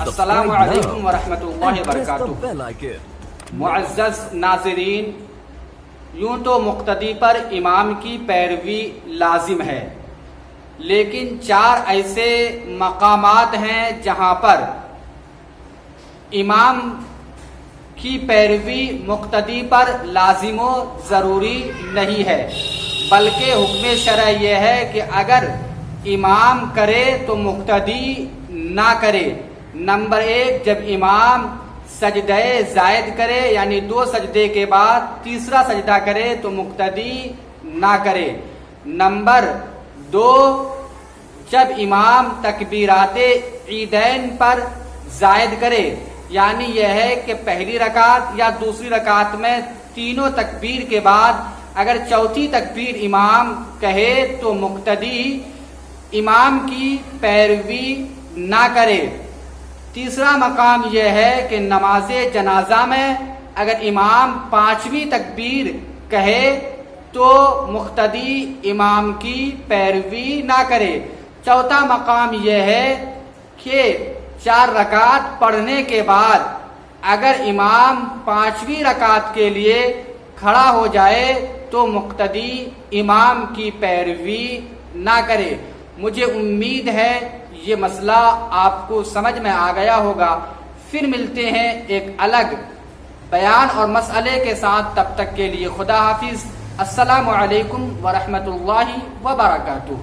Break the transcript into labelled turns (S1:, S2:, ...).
S1: السلام علیکم ورحمۃ اللہ وبرکاتہ۔ معزز ناظرین، یوں تو مقتدی پر امام کی پیروی لازم ہے، لیکن 4 ایسے مقامات ہیں جہاں پر امام کی پیروی مقتدی پر لازم و ضروری نہیں ہے، بلکہ حکم شرع یہ ہے کہ اگر امام کرے تو مقتدی نہ کرے۔ نمبر 1، جب امام سجدہ زائد کرے یعنی 2 سجدے کے بعد تیسرا سجدہ کرے تو مقتدی نہ کرے۔ نمبر 2، جب امام تکبیرات عیدین پر زائد کرے، یعنی یہ ہے کہ پہلی رکعت یا دوسری رکعت میں تینوں تکبیر کے بعد اگر چوتھی تکبیر امام کہے تو مقتدی امام کی پیروی نہ کرے۔ تیسرا مقام یہ ہے کہ نماز جنازہ میں اگر امام 5ویں تکبیر کہے تو مقتدی امام کی پیروی نہ کرے۔ چوتھا مقام یہ ہے کہ 4 رکعت پڑھنے کے بعد اگر امام 5ویں رکعت کے لیے کھڑا ہو جائے تو مقتدی امام کی پیروی نہ کرے۔ مجھے امید ہے یہ مسئلہ آپ کو سمجھ میں آ گیا ہوگا۔ پھر ملتے ہیں ایک الگ بیان اور مسئلے کے ساتھ، تب تک کے لیے خدا حافظ۔ السلام علیکم ورحمۃ اللہ وبرکاتہ۔